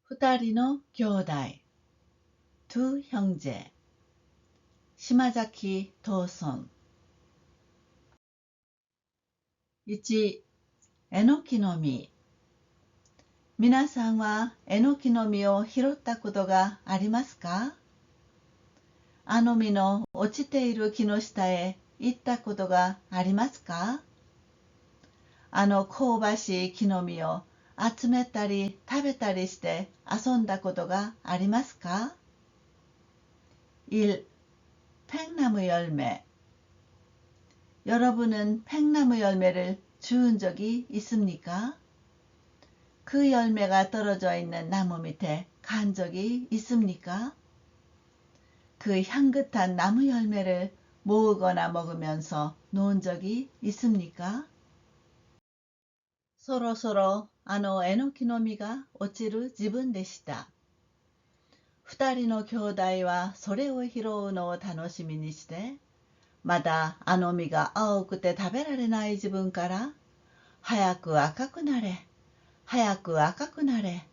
二人の兄弟、두 형제、島崎藤村。1、えのきの実。皆さんはえのきの実を拾ったことがありますか？あの実の落ちている木の下へ行ったことがありますか？あの香ばしい木の実を集めたり食べたりして遊んだことがありますか？ 1. 팽나무 열매. 여러분은 팽나무 열매를 주운 적이 있습니까? 그 열매가 떨어져 있는 나무 밑에 간 적이 있습니까? 그 향긋한 나무 열매를 모으거나 먹으면서 논 적이 있습니까? そろそろあのえのきの実が落ちる自分でした。二人の兄弟はそれを拾うのを楽しみにして、まだあの実が青くて食べられない自分から、早く赤くなれ、早く赤くなれ、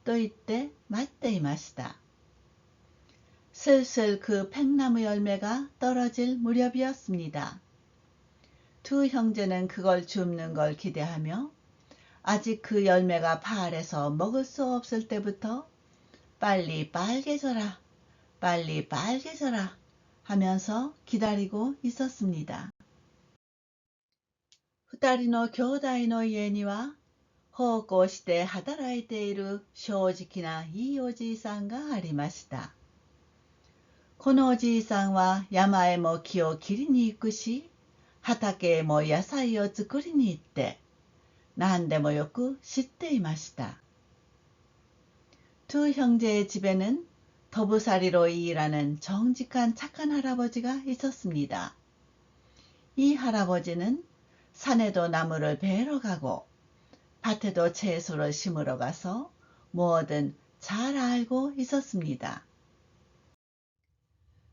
と言って待っていました。슬슬 그 팽나무 열매가 떨어질 무렵이었습니다. 두 형제는 그걸 줍는 걸 기대하며 아직 그 열매가 파래서 먹을 수 없을 때부터 빨리 빨개져라, 빨리 빨개져라 하면서 기다리고 있었습니다. 二人の兄弟の家には奉公して働いている正直ないいおじいさんがありました。このおじいさんは山へも木を切りに行くし、畑へも野菜を作りに行って、何でもよく知っていました。두 형제의 집에는 더부살이로 일하는 정직한 착한 할아버지가 있었습니다. 이 할아버지는 산에도 나무를 베러 가고 밭에도 채소를 심으러 가서 뭐든 잘 알고 있었습니다.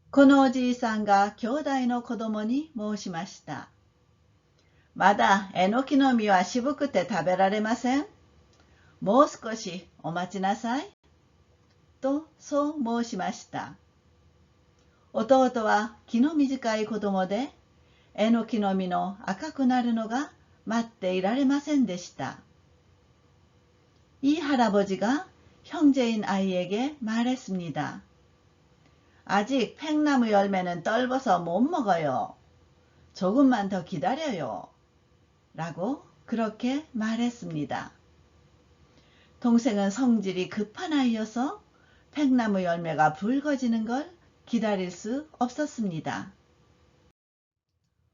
このおじいさんが兄弟の子供に申しました。まだえのきの実は渋くて食べられません。もう少しお待ちなさい。とそう申しました。弟は気の短い子供で、えのきの実の赤くなるのが待っていられませんでした。이 할아버지가 형제인 아이에게 말했습니다. 아직 팽나무 열매는 떫어서 못 먹어요. 조금만 더 기다려요. 라고 그렇게 말했습니다. 동생은 성질이 급한 아이여서 팽나무 열매가 붉어지는 걸 기다릴 수 없었습니다.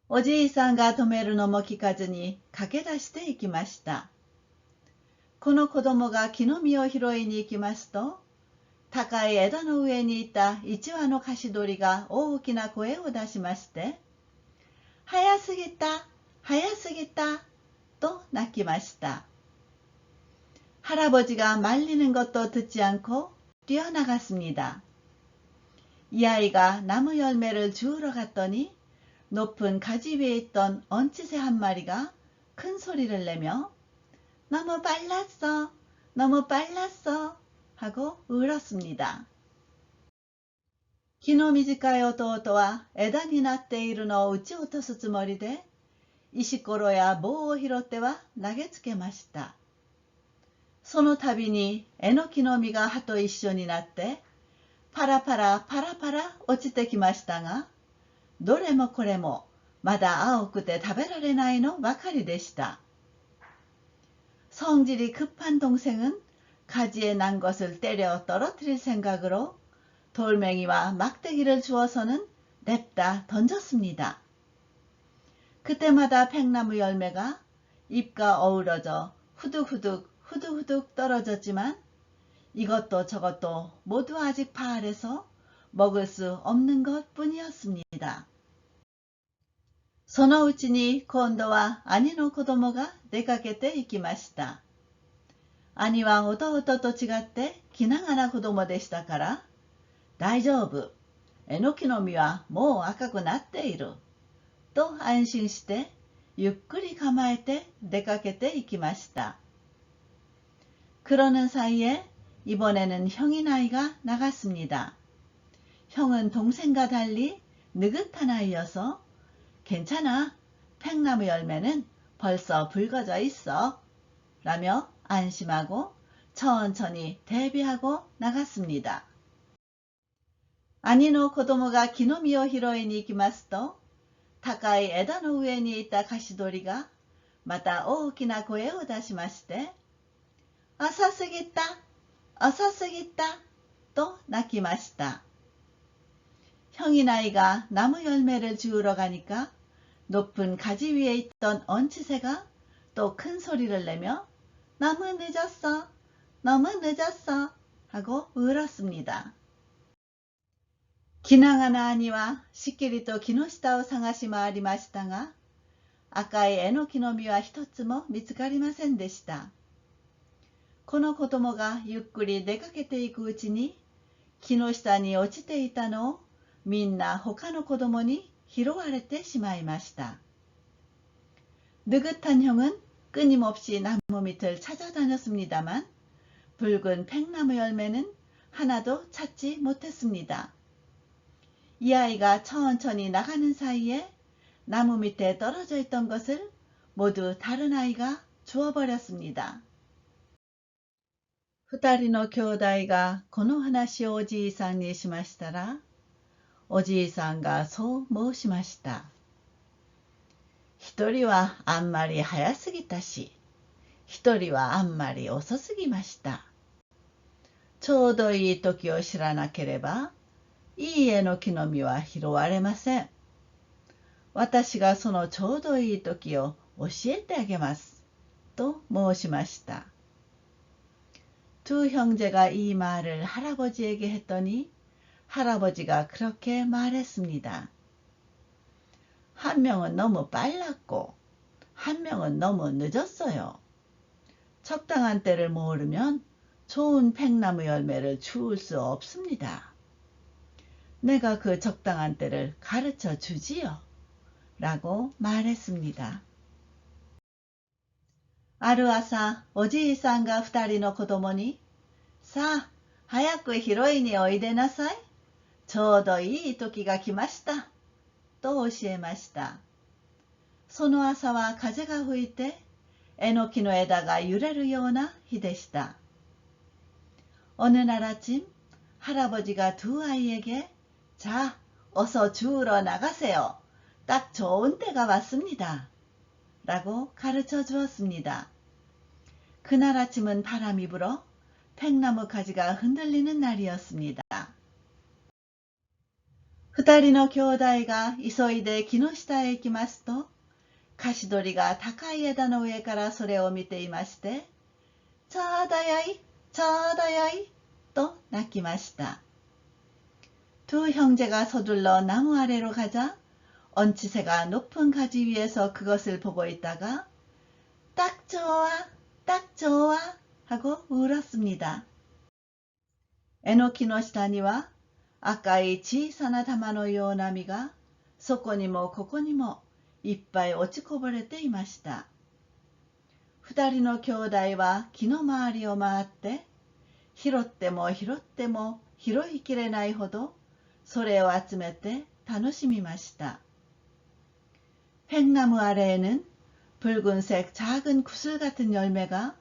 おじいさんが止めるのも聞かずに駆け出していきました。この子供が木の実を拾いに行きますと、高い枝の上にいた一羽のカシドリが大きな声を出しまして、早すぎた、早すぎた、と泣きました。할아버지가 말리는 것도 듣지 않고 뛰어나갔습니다. 이 아이가 나무 열매를 주우러 갔더니 높은 가지 위에 있던 언치새 한 마리가 큰 소리를 내며 너무 빨랐어, 너무 빨랐어 하고 울었습니다. 気の短い弟は枝になっているのを撃ち落とすつもりで、石ころや棒を拾っては投げつけました。その度にえのきの実が葉と一緒になって、パラパラパラパラ落ちてきましたが、どれもこれもまだ青くて食べられないのばかりでした。성질이 급한 동생은 가지에 난 것을 때려 떨어뜨릴 생각으로 돌멩이와 막대기를 주어서는 냅다 던졌습니다. 그때마다 팽나무 열매가 잎과 어우러져 후둑후둑 후둑후둑 떨어졌지만 이것도 저것도 모두 아직 파래서 먹을 수 없는 것 뿐이었습니다. そのうちに今度は兄の子供が出かけて行きました。兄は弟と違って気長な子供でしたから、大丈夫、えのきの実はもう赤くなっている、と安心してゆっくり構えて出かけて行きました。그러는 사이에 이번에는 형인 아이가 나갔습니다. 형은 동생과 달리 느긋한 아이여서 괜찮아, 팽나무 열매는 벌써 붉어져 있어 라며 안심하고 천천히 대비하고 나갔습니다.兄の子供が木の実を拾いに行きますと、高い枝の上にいた菓子鳥がまた大きな声を出しまして、遅すぎた、遅すぎたと泣きました。형인 아이가 나무 열매를 주우러 가니까 높은 가지 위에 있던 얹히새가 또 큰 소리를 내며 너무 늦었어, 너무 늦었어 하고 울었습니다. 気長な兄はしっきりと木の下を探し回りましたが、赤いえのきの実は一つも見つかりませんでした。この子供がゆっくり出かけていくうちに、木の下に落ちていたのをみんな他の子供に拾われてしまいました。느긋한 형은 끊임없이 나무 밑을 찾아다녔습니다만 붉은 팽나무 열매는 하나도 찾지 못했습니다. 이 아이가 천천히 나가는 사이에 나무 밑에 떨어져 있던 것을 모두 다른 아이가 주워버렸습니다. 二人の兄弟がこの話をおじいさんにしましたら、おじいさんがそう申しました。一人はあんまり早すぎたし、一人はあんまり遅すぎました。ちょうどいい時を知らなければ、いいえのきの実は拾われません。私がそのちょうどいい時を教えてあげます。と申しました。두 형제가 이 말을 할아버지에게 했더니 할아버지가 그렇게 말했습니다. 한 명은 너무 빨랐고 한 명은 너무 늦었어요. 적당한 때를 모르면 좋은 팽나무 열매를 주울 수 없습니다. 내가 그 적당한 때를 가르쳐 주지요. 라고 말했습니다. ある朝、おじいさんが二人の子供に、さあ、早く拾いにおいでなさい。ちょうどいい時が来ました。と教えました。その朝は風が吹いて、えのきの枝が揺れるような日でした。어느 날 아침, 할아버지가 두 아이에게 자, 어서 주우러 나가세요. 딱 좋은 때가 왔습니다. 라고 가르쳐 주었습니다. 그날 아침은 바람이 불어 팽나무 가지가 흔들리는 날이었습니다. 二人の兄弟が急いで木の下へ行きますと、菓子鳥が高い枝の上からそれを見ていまして、ちょうどよい、ちょうどよい、と鳴きました。두 형제가 서둘러 나무 아래로 가자 얹히새가 높은 가지 위에서 그것을 보고 있다가 딱 좋아, 딱 좋아 하고 울었습니다. えのきの下には赤い小さな玉のような実がそこにもここにもいっぱい落ちこぼれていました。二人の兄弟は木の周りを回って拾っても拾っても拾いきれないほどそれを集めて楽しみました。팽나무 아래에는 붉은색 작은 구슬 같은 열매가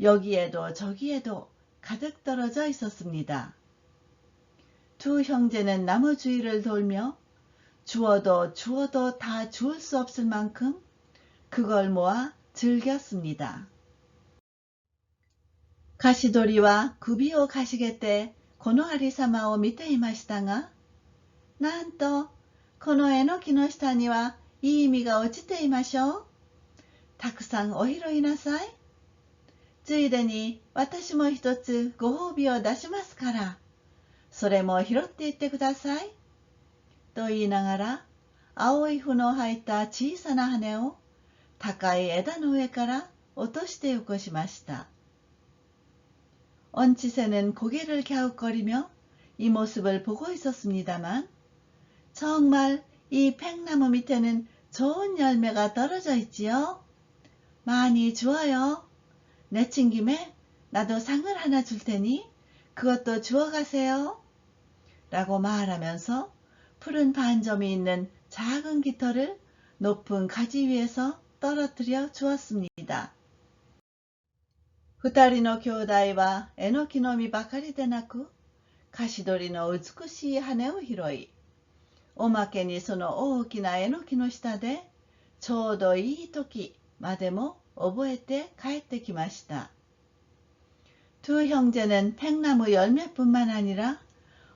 여기에도 저기에도 가득 떨어져 있었습니다. 두 형제는 나무 주위를 돌며 주워도 주워도 다 주울 수 없을 만큼 그걸 모아 즐겼습니다. 菓子鳥は首をかしげてこのありさまを見ていましたが、なんとこのえのきの下にはいい実が落ちていましょう。たくさんお拾いなさい。ついでに私も一つご褒美を出しますから、それも拾っていってください。と言いながら、青い符の入った小さな羽を高い枝の上から落としてよこしました。얹히새는 고개를 갸웃거리며 이 모습을 보고 있었습니다만 정말 이 팽나무 밑에는 좋은 열매가 떨어져 있지요. 많이 주어요. 내친 김에 나도 상을 하나 줄 테니 그것도 주워가세요. 라고 말하면서 푸른 반점이 있는 작은 깃털을 높은 가지 위에서 떨어뜨려 주었습니다. 二人の兄弟はえのきの実ばかりでなく、カシドリの美しい羽を拾い、おまけにその大きなえのきの下でちょうどいい時までも覚えて帰ってきました。두 형제는 팽나무 열매뿐만 아니라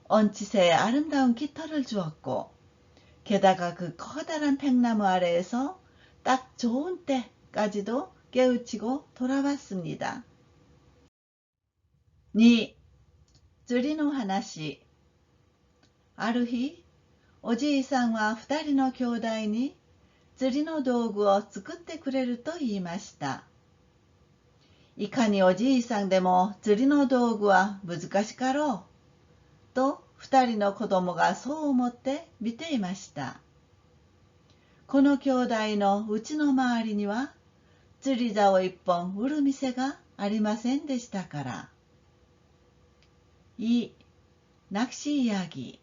언칫의 아름다운 깃털을 주었고, 게다가 그 커다란 팽나무 아래에서 딱 좋은 때까지도 깨우치고 돌아왔습니다. 2. 釣りの話。ある日、おじいさんは二人の兄弟に釣りの道具を作ってくれると言いました。いかにおじいさんでも釣りの道具は難しかろうと二人の子供がそう思って見ていました。この兄弟の家の周りには釣り竿一本売る店がありませんでしたから。2. 낚시 이야기.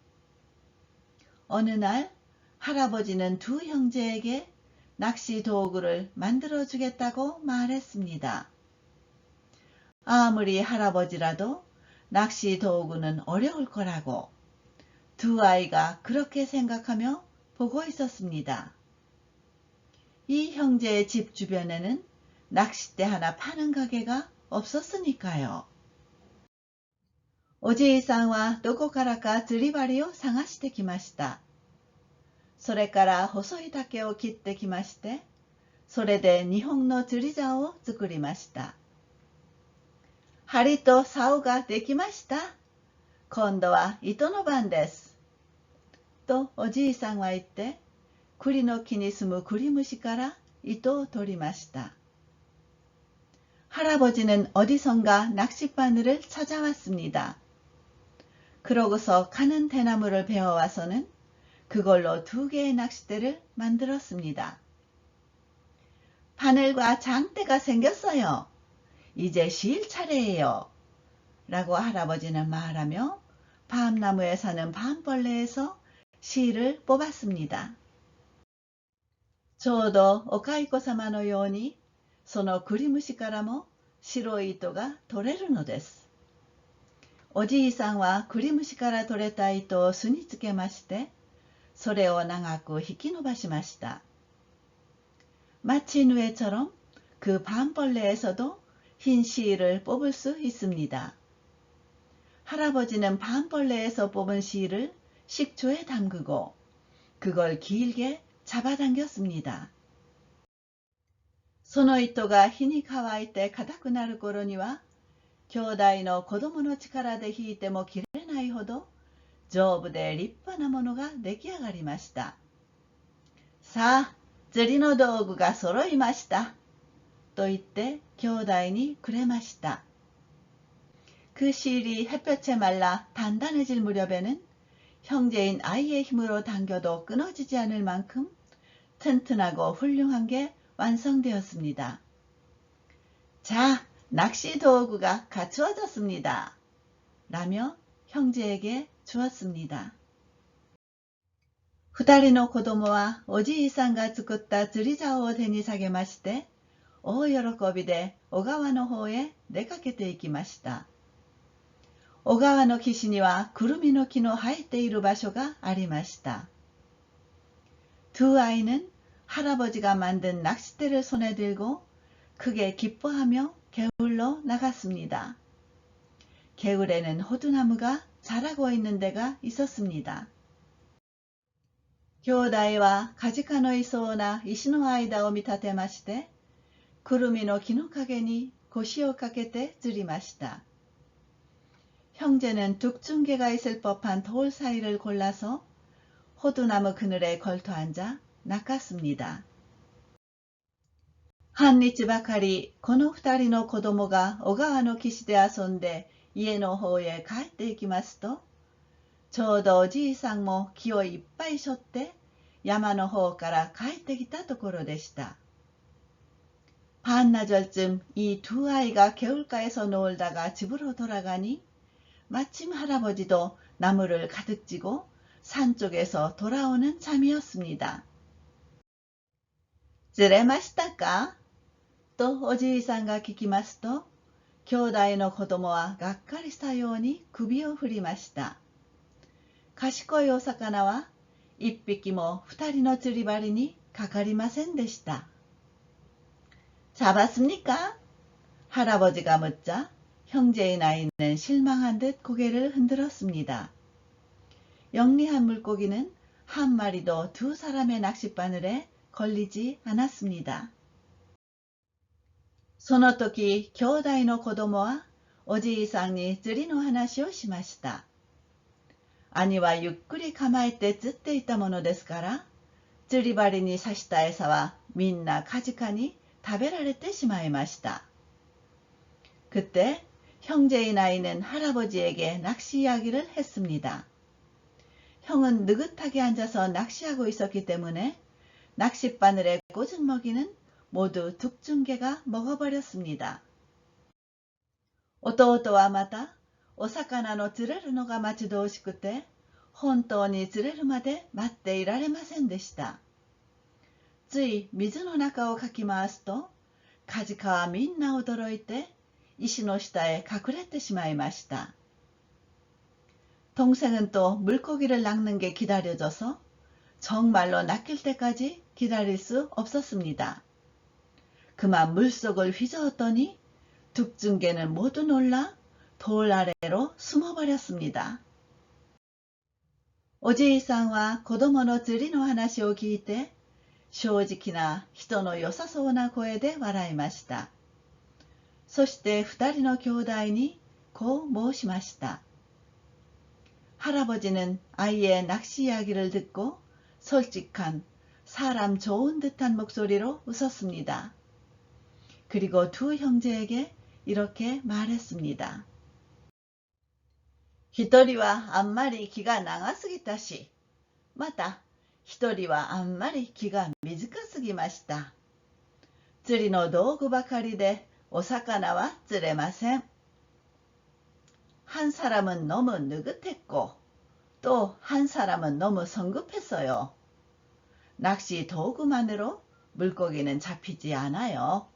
어느 날 할아버지는 두 형제에게 낚시 도구를 만들어 주겠다고 말했습니다. 아무리 할아버지라도 낚시 도구는 어려울 거라고 두 아이가 그렇게 생각하며 보고 있었습니다. 이 형제의 집 주변에는 낚싯대 하나 파는 가게가 없었으니까요. おじいさんはどこからか釣り針を探してきました。それから細い竹を切ってきまして、それで日本の釣り竿を作りました。針と竿ができました。今度は糸の番です。とおじいさんは言って、栗の木に住む栗虫から糸を取りました。할아버지는 어디선가 낚싯바늘을 찾아왔습니다. 그러고서 가는 대나무를 베어와서는 그걸로 2개의 낚싯대를 만들었습니다. 바늘과 장대가 생겼어요. 이제 실 차례예요. 라고 할아버지는 말하며 밤나무에 사는 밤벌레에서 실을 뽑았습니다. ちょうどお蚕様のようにその栗虫からも白い糸が取れるのです。おじいさんは栗虫から取れた糸を巣につけまして、それを長く引き伸ばしました。마치 누에처럼 그 밤벌레에서도 흰 실을 뽑을 수 있습니다. 할아버지는 밤벌레에서 뽑은 실을 식초에 담그고 그걸 길게 잡아당겼습니다. その糸が火に乾いて硬くなる頃には、兄弟の子供の力で引いても切れないほど丈夫で立派なものが出来上がりました。さあ、釣りの道具が揃いました。と言って兄弟にくれました。그 실이 햇볕에 말라 단단해질 무렵에는 형제인 아이의 힘으로 당겨도 끊어지지 않을 만큼 튼튼하고 훌륭한 게 완성되었습니다. 자, 낚시 도구가 갖추어졌습니다. 라며 형제에게 주었습니다. 二人の子供はおじいさんが作った釣り竿を手に下げまして、大喜びで小川の方へ出かけていきました。小川の岸にはくるみの木の生えている場所がありました。두 아이는 할아버지가 만든 낚싯대를 손에 들고 크게 기뻐하며 개울로 나갔습니다. 개울에는 호두나무가 자라고 있는 데가 있었습니다. 兄弟はカジカのいそうな石の間を見立てまして、くるみの木の陰に腰をかけて釣りました。형제는 둑중개가 있을 법한 돌 사이를 골라서 호두나무 그늘에 걸터 앉아 낚았습니다. 半日ばかりこの二人の子供が小川の岸で遊んで家の方へ帰っていきますと、ちょうどおじいさんも木をいっぱい背負って山の方から帰ってきたところでした。 반나절쯤 이 두 아이가 개울가에서 놀다가 집으로 돌아가니 마침 할아버지도 나무를 가득 지고 산 쪽에서 돌아오는 참이었습니다. 釣れましたかとおじいさんが聞きますと、兄弟の子供はがっかりしたように首を振りました。賢いお魚は一匹も二人の釣り針にかかりませんでした。잡았습니까? 할아버지가 묻자 형제의 아이는 실망한 듯 고개를 흔들었습니다. 영리한 물고기는 한 마리도 두 사람의 낚싯바늘에 걸리지 않았습니다. その時、兄弟の子供はおじいさんに釣りの話をしました。兄はゆっくり構えて釣っていたものですから、釣り針に刺した餌はみんなカジカに食べられてしまいました。그때 형제인 아이는 할아버지에게 낚시 이야기를 했습니다. 형은 느긋하게 앉아서 낚시하고 있었기 때문에 낚싯바늘에 꽂은 먹이는 모두 둑중개가 먹어버렸습니다.弟はまたお魚の釣れるのが待ち遠しくて、本当に釣れるまで待っていられませんでした。つい水の中をかき回すと、カジカはみんな驚いて石の下へ隠れてしまいました。동생은 또 물고기를 낚는 게 기다려져서 정말로 낚일 때까지 기다릴 수 없었습니다. 그만 물속을 휘저었더니 둑중개는 모두 놀라 돌 아래로 숨어버렸습니다. おじいさんは子供の釣りの話を聞いて、正直な人の良さそうな声で笑いました。そして二人の兄弟にこう申しました。할아버지는 아이의 낚시 이야기를 듣고 솔직한 사람 좋은 듯한 목소리로 웃었습니다. 그리고 두 형제에게 이렇게 말했습니다. 一人はあんまり気が長すぎたし、また一人はあんまり気が短すぎました。釣りの道具ばかりでお魚は釣れません。한 사람은 너무 느긋했고 또 한 사람은 너무 성급했어요. 낚시 도구만으로 물고기는 잡히지 않아요.